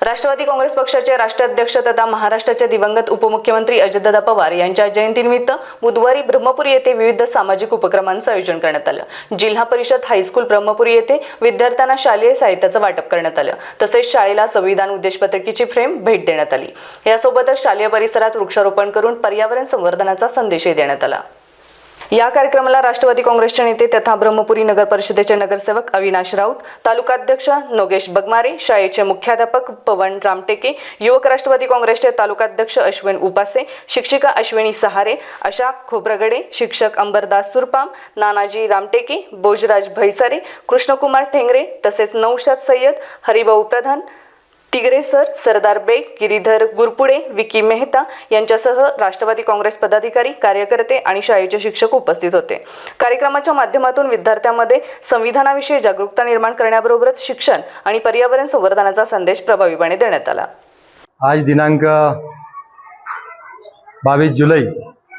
राष्ट्रवादी काँग्रेस पक्षाचे राष्ट्राध्यक्ष तथा महाराष्ट्राचे दिवंगत उपमुख्यमंत्री अजितदादा पवार यांच्या जयंतीनिमित्त बुधवारी ब्रह्मपुरी येथे विविध सामाजिक उपक्रमांचं आयोजन करण्यात आलं। जिल्हा परिषद हायस्कूल ब्रह्मपुरी येथे विद्यार्थ्यांना शालेय साहित्याचं वाटप करण्यात आलं। तसेच शाळेला संविधान उद्देशपत्रिकेची फ्रेम भेट देण्यात आली। यासोबतच शालेय परिसरात वृक्षारोपण करून पर्यावरण संवर्धनाचा संदेशही देण्यात आला। या कार्यक्रमाला राष्ट्रवादी काँग्रेसचे नेते तथा ब्रह्मपुरी नगर परिषदेचे नगरसेवक अविनाश राऊत, तालुकाध्यक्ष नोगेश बगमारे, शाळेचे मुख्याध्यापक पवन रामटेके, युवक राष्ट्रवादी काँग्रेसचे तालुकाध्यक्ष अश्विन उपासे, शिक्षिका अश्विनी सहारे, आशा खोब्रगडे, शिक्षक अंबरदास सुरपाम, नानाजी रामटेके, बोजराज भैसारे, कृष्णकुमार ठेंगरे तसेच नौशाद सय्यद, हरिभाऊ प्रधान, तिगरे सर, सरदार बेग, गिरीधर गुरपुडे, विकी मेहता यांच्यासह राष्ट्रवादी काँग्रेस पदाधिकारी, कार्यकर्ते आणि शाळेचे शिक्षक उपस्थित होते। कार्यक्रमाच्या माध्यमातून विद्यार्थ्यांमध्ये संविधानाविषयी जागरूकता निर्माण करण्याबरोबरच शिक्षण आणि पर्यावरण संवर्धनाचा संदेश प्रभावीपणे देण्यात आला। आज दिनांक 22 जुलै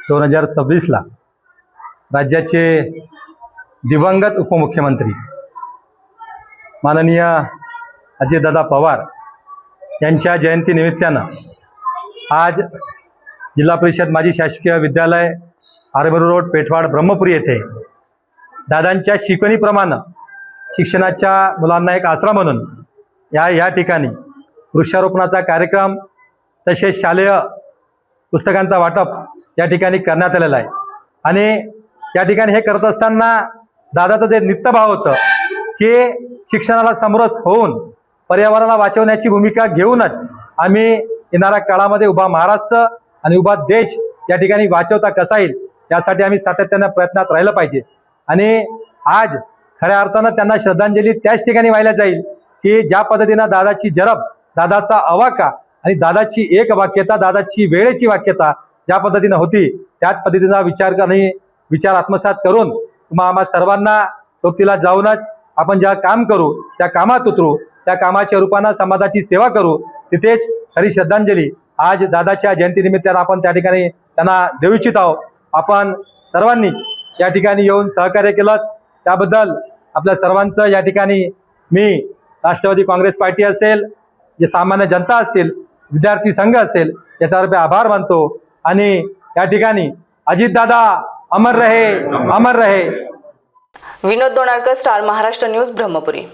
2026 ला राज्याचे दिवंगत उपमुख्यमंत्री माननीय अजितदादा पवार यांच्या जयंतीनिमित्तानं आज जिल्हा परिषद माजी शासकीय विद्यालय आरबरू रोड पेठवाड ब्रह्मपुरी येथे दादांच्या शिकवणीप्रमाणे शिक्षणाच्या मुलांना एक आसरा म्हणून या ठिकाणी वृक्षारोपणाचा कार्यक्रम तसेच शालेय पुस्तकांचा वाटप या ठिकाणी करण्यात आलेला आहे। आणि या ठिकाणी हे करत असताना दादाचं जे नित्यभाव होतं की शिक्षणाला समरस होऊन पर्यावरणाला वाचवण्याची भूमिका घेऊनच आम्ही येणाऱ्या काळामध्ये उभा महाराष्ट्र आणि उभा देश या ठिकाणी वाचवता कसा येईल यासाठी आम्ही सातत्याने प्रयत्नात राहिलं पाहिजे। आणि आज खऱ्या अर्थानं त्यांना श्रद्धांजली त्याच ठिकाणी व्हायला जाईल की ज्या पद्धतीनं दादाची जरब, दादाचा अवाका आणि दादाची एक वाक्यता, दादाची वेळेची वाक्यता ज्या पद्धतीनं होती त्याच पद्धतीचा विचार आत्मसात करून आम्हा सर्वांना सोबतीला जाऊनच आपण ज्या काम करू त्या कामात उतरू, त्या कामाच्या रूपाने समाजाची सेवा करू। तिथेच खरी श्रद्धांजली आज दादाच्या जयंतीनिमित्तानं आपण त्या ठिकाणी त्यांना देऊ इच्छित आहोत। आपण सर्वांनी या ठिकाणी येऊन सहकार्य केलं त्याबद्दल आपल्या सर्वांचं या ठिकाणी मी राष्ट्रवादी काँग्रेस पार्टी असेल, जे सामान्य जनता असतील, विद्यार्थी संघ असेल याच्यातर्फे आभार मानतो। आणि या ठिकाणी अजितदादा अमर रहे, अमर रहे। विनोद दोनाळकर, स्टार महाराष्ट्र न्यूज, ब्रह्मपुरी।